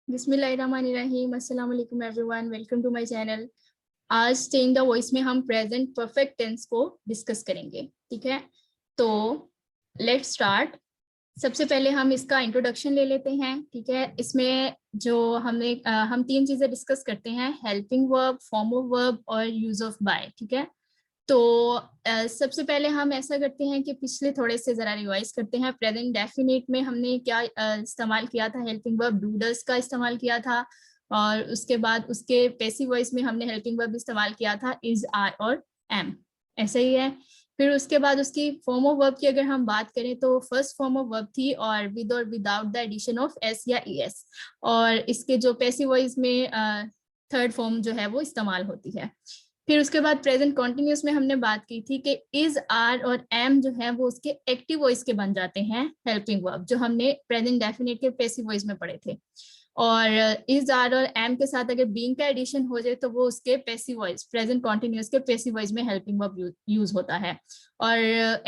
बिस्मिल्लाहिर्रहमानिर्रहीम। अस्सलाम वालेकुम everyone, welcome to my channel. आज स्टेइंग द वॉइस में हम प्रेजेंट परफेक्ट टेंस को डिस्कस करेंगे। ठीक है, तो लेट्स स्टार्ट। सबसे पहले हम इसका इंट्रोडक्शन ले लेते हैं। ठीक है, इसमें जो हम तीन चीजें डिस्कस करते हैं, helping verb, form of verb और यूज ऑफ बाय। ठीक है, तो सबसे पहले हम ऐसा करते हैं कि पिछले थोड़े से जरा रिवाइज करते हैं। प्रेजेंट डेफिनेट में हमने क्या इस्तेमाल किया था, हेल्पिंग वर्ब डू डज का इस्तेमाल किया था, और उसके बाद उसके पैसिव वॉइस में हमने हेल्पिंग वर्ब इस्तेमाल किया था इज, आर और एम। ऐसा ही है। फिर उसके बाद उसकी फॉर्म ऑफ वर्ब की अगर हम बात करें तो फर्स्ट फॉर्म ऑफ वर्ब थी और विद और without the addition of S या ई एस, और इसके जो पैसिव वॉइस में थर्ड फॉर्म जो है वो इस्तेमाल होती है। फिर उसके बाद प्रेजेंट कॉन्टिन्यूस में हमने बात की थी कि इज, आर और एम जो है वो उसके एक्टिव वॉइस के बन जाते हैं हेल्पिंग वर्ब, जो हमने प्रेजेंट डेफिनेट के पैसिव वॉइस में पढ़े थे। और इज, आर और एम के साथ अगर बीइंग का एडिशन हो जाए तो वो उसके पैसिव वॉइस, प्रेजेंट कॉन्टिन्यूस के पैसिव वॉइस में हेल्पिंग वर्ब यूज होता है। और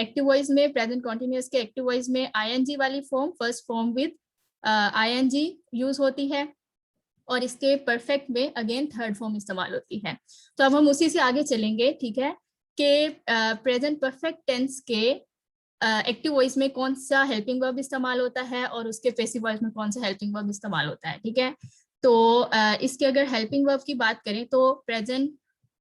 एक्टिव वॉइस में, प्रेजेंट कॉन्टिन्यूस के एक्टिव वॉइस में आईएनजी वाली form, first form with ING use होती है, और इसके परफेक्ट में अगेन थर्ड फॉर्म इस्तेमाल होती है। तो अब हम उसी से आगे चलेंगे। ठीक है, कि प्रेजेंट परफेक्ट टेंस के एक्टिव वॉइस में कौन सा हेल्पिंग वर्ब इस्तेमाल होता है और उसके पैसिव वॉइस में कौन सा हेल्पिंग वर्ब इस्तेमाल होता है। ठीक है, तो इसके अगर हेल्पिंग वर्ब की बात करें तो प्रेजेंट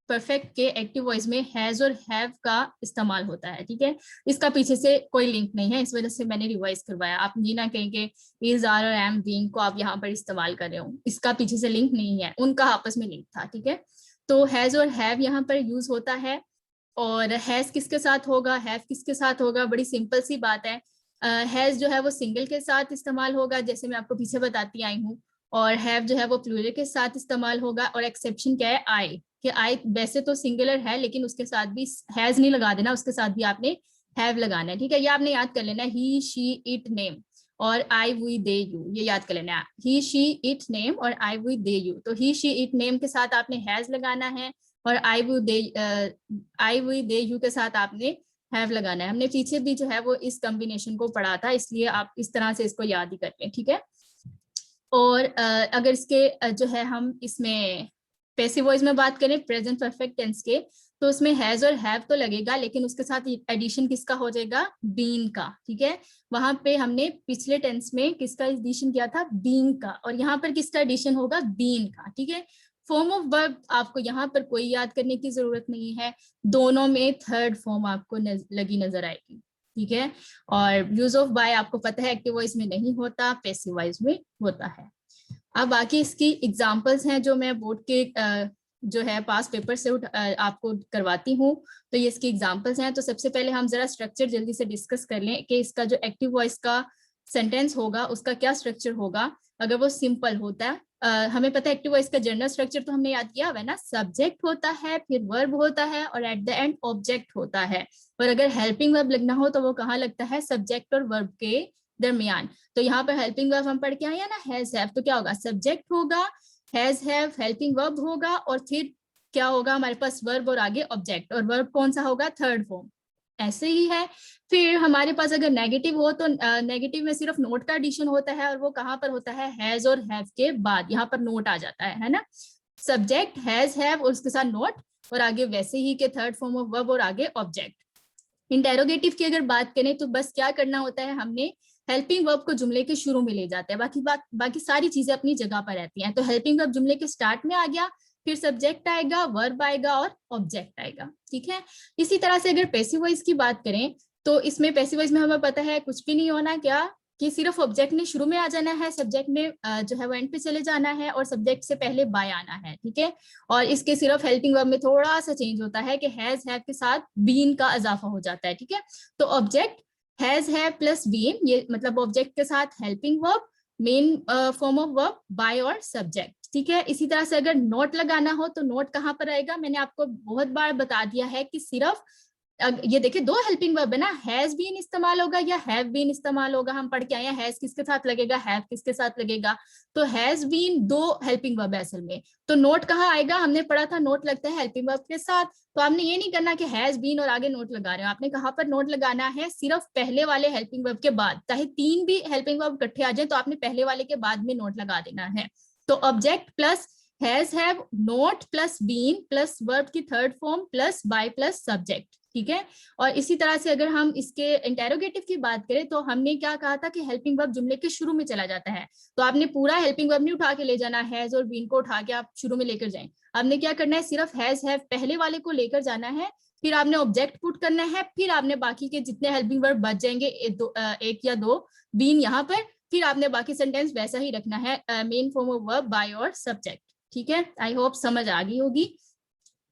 परफेक्ट के एक्टिव वॉइस में हैज और हैव का इस्तेमाल होता है। ठीक है, इसका पीछे से कोई लिंक नहीं है, इस वजह से मैंने रिवाइज करवाया। आप ये ना कहेंगे इज, आर और एम बीइंग को आप यहाँ पर इस्तेमाल कर रहे हो, इसका पीछे से लिंक नहीं है, उनका आपस में लिंक था। ठीक है, तो हैज और हैव यहाँ पर यूज होता है। और हैज किसके साथ होगा, हैव किसके साथ होगा, बड़ी सिंपल सी बात है। हैज जो है वो सिंगल के साथ इस्तेमाल होगा, जैसे मैं आपको पीछे बताती आई हूँ, और हैव जो है वो प्लूरल के साथ इस्तेमाल होगा। और एक्सेप्शन क्या है, आई, कि आई वैसे तो सिंगुलर है लेकिन उसके साथ भी हैज नहीं लगा देना, उसके साथ भी आपने हैव लगाना है। ठीक है, ये आपने याद कर लेना, ही शी इट नेम और आई वी दे यू, ये याद कर लेना, ही शी इट नेम और आई वी दे यू। तो ही शी इट नेम के साथ आपने हैज लगाना है, और आई वी दे यू के साथ आपने हैव लगाना है। हमने पीछे भी जो है वो इस कॉम्बिनेशन को पढ़ा था, इसलिए आप इस तरह से इसको याद ही करते हैं। ठीक है, और अगर इसके जो है हम इसमें पैसिव वॉइस में बात करें प्रेजेंट परफेक्ट टेंस के, तो उसमें हैज और हैव तो लगेगा, लेकिन उसके साथ एडिशन किसका हो जाएगा, बीन का। ठीक है, वहां पे हमने पिछले टेंस में किसका एडिशन किया था, बीन का, और यहाँ पर किसका एडिशन होगा, बीन का। ठीक है, फॉर्म ऑफ वर्ब आपको यहाँ पर कोई याद करने की जरूरत नहीं है, दोनों में थर्ड फॉर्म आपको लगी नजर आएगी। ठीक है, और यूज ऑफ बाय आपको पता है एक्टिव वॉइस में नहीं होता, पैसिव वॉइस में होता है। अब बाकी इसकी एग्जांपल्स हैं जो मैं बोर्ड के जो है पास पेपर से आपको करवाती हूँ, तो ये इसकी एग्जांपल्स हैं। तो सबसे पहले हम जरा स्ट्रक्चर जल्दी से डिस्कस कर लें कि इसका जो एक्टिव वॉइस का सेंटेंस होगा उसका क्या स्ट्रक्चर होगा अगर वो सिंपल होता है। हमें पता है एक्टिव वॉइस का जनरल स्ट्रक्चर तो हमने याद किया हुआ है ना, सब्जेक्ट होता है, फिर वर्ब होता है, और एट द एंड ऑब्जेक्ट होता है। और अगर हेल्पिंग वर्ब लगना हो तो वो कहाँ लगता है, सब्जेक्ट और वर्ब के दरमियान। तो यहाँ पर हेल्पिंग वर्ब हम पढ़ के आए हैं ना, हैज हैव, तो क्या होगा, सब्जेक्ट होगा, हैज हैव हेल्पिंग वर्ब होगा, और फिर क्या होगा हमारे पास, वर्ब और आगे ऑब्जेक्ट, और वर्ब कौन सा होगा, थर्ड फॉर्म। ऐसे ही है। फिर हमारे पास अगर नेगेटिव हो तो नेगेटिव में सिर्फ नोट का एडिशन होता है, और वो कहाँ पर होता है, हैज और हैव के बाद, यहाँ पर नोट आ जाता है ना, सब्जेक्ट हैज हैव और उसके साथ नोट, और आगे वैसे ही के थर्ड फॉर्म ऑफ वर्ब और आगे ऑब्जेक्ट। इंटेरोगेटिव की अगर बात करें तो बस क्या करना होता है, हमने हेल्पिंग वर्ब को जुमले के शुरू में ले जाते हैं, बाकी सारी चीजें अपनी जगह पर रहती हैं। तो हेल्पिंग वर्ब जुमले के स्टार्ट में आ गया, फिर सब्जेक्ट आएगा, वर्ब आएगा और ऑब्जेक्ट आएगा। ठीक है, इसी तरह से अगर पैसिव वॉइस की बात करें तो इसमें पैसिव वॉइस में हमें पता है कुछ भी नहीं होना, क्या कि सिर्फ ऑब्जेक्ट ने शुरू में आ जाना है, सब्जेक्ट में जो है वो एंड पे चले जाना है, और सब्जेक्ट से पहले बाय आना है। ठीक है, और इसके सिर्फ हेल्पिंग वर्ब में थोड़ा सा चेंज होता है कि हैज हैव के साथ बीन का इजाफा हो जाता है। ठीक है, तो object has have plus been, ये मतलब ऑब्जेक्ट के साथ helping verb, main form of verb, by और सब्जेक्ट। ठीक है, इसी तरह से अगर नोट लगाना हो तो नोट कहाँ पर आएगा, मैंने आपको बहुत बार बता दिया है कि सिर्फ ये देखिए दो हेल्पिंग वर्ब है ना, हैज बीन इस्तेमाल होगा या हैव बीन इस्तेमाल होगा। हम पढ़ के आए हैं हैज किसके साथ लगेगा, हैव किसके साथ लगेगा। तो हैज बीन दो हेल्पिंग वर्ब है असल में। तो नोट कहाँ आएगा, हमने पढ़ा था नोट लगता है हेल्पिंग वर्ब के साथ। तो आपने ये नहीं करना कि हैज बीन और आगे नोट लगा रहे हो, आपने कहाँ पर नोट लगाना है, सिर्फ पहले वाले हेल्पिंग वर्ब के बाद। चाहे तीन भी हेल्पिंग वर्ब इकट्ठे आ जाए तो आपने पहले वाले के बाद में नोट लगा देना है। तो object plus has have not plus been plus verb की third form plus by plus subject, ठीक है। और इसी तरह से अगर हम इसके इंटेरोगेटिव की बात करें तो हमने क्या कहा था कि हेल्पिंग वर्ब जुमले के शुरू में चला जाता है। तो आपने पूरा हेल्पिंग वर्ब नहीं उठा के ले जाना, हैज और बीन को उठा के आप शुरू में लेकर जाएं। आपने क्या करना है, सिर्फ हैज हैव पहले वाले को लेकर जाना है, फिर आपने ऑब्जेक्ट पुट करना है, फिर आपने बाकी के जितने हेल्पिंग वर्ब बच जाएंगे एक या दो बीन यहाँ पर, फिर आपने बाकी सेंटेंस वैसा ही रखना है, main form of verb by और सब्जेक्ट, ठीक है। आई होप समझ आ गई होगी।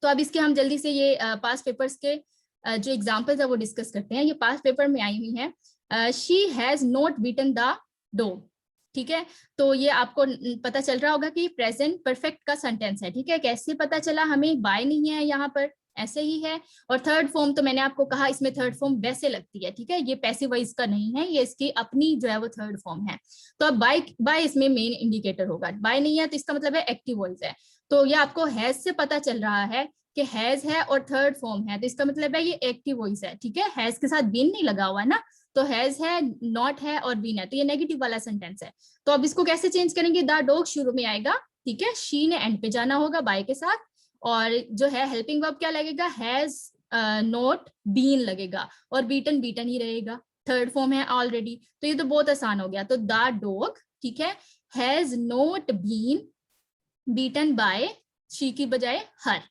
तो अब इसके हम जल्दी से ये पास्ट पेपर्स के जो एग्जाम्पल्स है वो डिस्कस करते हैं। ये पास्ट पेपर में आई हुई है, she has not beaten the dog, ठीक है। तो ये आपको पता चल रहा होगा कि प्रेजेंट परफेक्ट का सेंटेंस है, ठीक है। कैसे पता चला हमें, बाय नहीं है यहाँ पर, ऐसे ही है। और थर्ड फॉर्म तो मैंने आपको कहा इसमें थर्ड फॉर्म वैसे लगती है, ठीक है, ये पैसिव वॉइस का नहीं है, ये इसकी अपनी जो है वो थर्ड फॉर्म है। तो अब बाय इसमें मेन इंडिकेटर होगा, बाय नहीं है तो इसका मतलब है एक्टिव वॉइस है। तो ये आपको हैज से पता चल रहा है कि हैज है और थर्ड फॉर्म है, तो इसका मतलब है ये एक्टिव वॉइस है, ठीक है। हैज के साथ बीन नहीं लगा हुआ है ना, तो हैज है, नॉट है और बीन है, तो ये नेगेटिव वाला सेंटेंस है। तो अब इसको कैसे चेंज करेंगे, द डॉग शुरू में आएगा, ठीक है, शी ने एंड पे जाना होगा बाय के साथ, और जो है हेल्पिंग वर्ब क्या लगेगा, हैज नॉट बीन लगेगा, और बीटन बीटन ही रहेगा, थर्ड फॉर्म है ऑलरेडी। तो ये तो बहुत आसान हो गया। तो द डॉग, ठीक है, has not been beaten by, she की बजाय हर।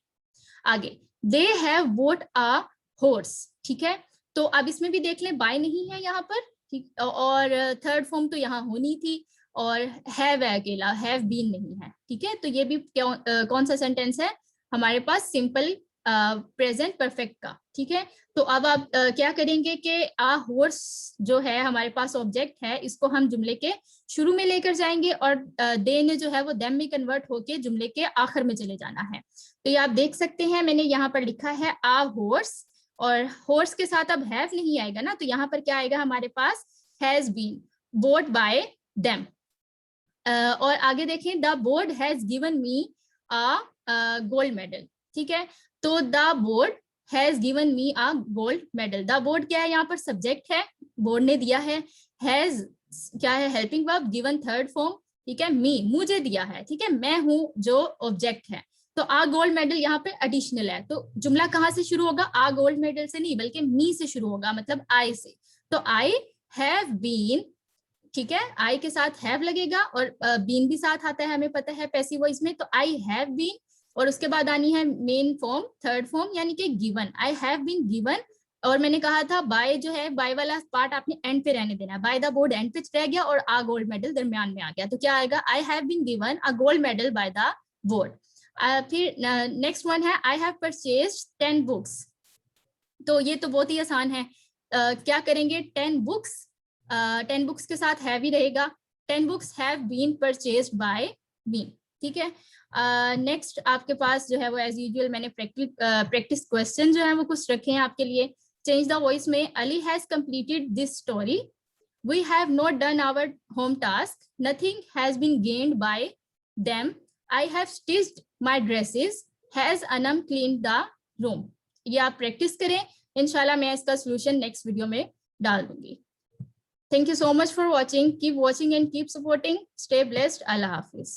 आगे they have bought a horse, ठीक है। तो अब इसमें भी देख लें बाय नहीं है यहाँ पर, ठीक, और थर्ड फॉर्म तो यहाँ होनी थी, और हैव है अकेला, हैव बीन नहीं है, ठीक है। तो ये भी कौन सा सेंटेंस है हमारे पास, सिंपल प्रेजेंट परफेक्ट का, ठीक है। तो अब आप क्या करेंगे कि आ हॉर्स जो है हमारे पास ऑब्जेक्ट है, इसको हम जुमले के शुरू में लेकर जाएंगे, और दे ने जो है वो देम में कन्वर्ट होके जुमले के आखिर में चले जाना है। तो ये आप देख सकते हैं, मैंने यहाँ पर लिखा है आ हॉर्स, और हॉर्स के साथ अब हैव नहीं आएगा ना, तो यहाँ पर क्या आएगा हमारे पास, has been bought by them. और आगे देखें, the board has given me a gold medal, ठीक है। तो the board has given me a gold medal, the board क्या है यहाँ पर, सब्जेक्ट है, बोर्ड ने दिया है, हैज क्या है, helping verb, given third form, ठीक है, मी मुझे दिया है, ठीक है, मैं हूं जो ऑब्जेक्ट है। तो आ गोल्ड मेडल यहाँ पे एडिशनल है, तो जुमला कहाँ से शुरू होगा, आ गोल्ड मेडल से नहीं बल्कि मी से शुरू होगा, मतलब आई से। तो आई हैव बीन, ठीक है, आई के साथ हैव लगेगा, और बीन भी साथ आता है, हमें पता है पैसिव वॉइस में। तो आई हैव बीन, और उसके बाद आनी है मेन फॉर्म थर्ड फॉर्म यानी कि given, I have been given. और मैंने कहा था बाय जो है, बाय वाला पार्ट आपने एंड पे रहने देना, बाय द बोर्ड एंड पे रह गया, और आ गोल्ड मेडल दरमियान में आ गया। तो क्या आएगा, I have been given a gold medal by the board. फिर नेक्स्ट वन है, आई हैव परचेज्ड 10 बुक्स। तो ये तो बहुत ही आसान है, क्या करेंगे, 10 बुक्स, 10 बुक्स के साथ हैव ही रहेगा, 10 books have been purchased by me, ठीक है। नेक्स्ट आपके पास जो है वो एज यूजुअल मैंने प्रैक्टिस क्वेश्चन जो है वो कुछ रखे हैं आपके लिए। चेंज द वॉइस में, Ali has completed this story, we have not done our home task, nothing has been gained by them, I have stitched my dresses, has Anam clean the room. ये आप प्रैक्टिस करें, इंशाल्लाह मैं इसका सोल्यूशन नेक्स्ट वीडियो में डाल दूंगी। Thank you so much for watching. Keep watching and keep supporting. Stay blessed. Allah Hafiz.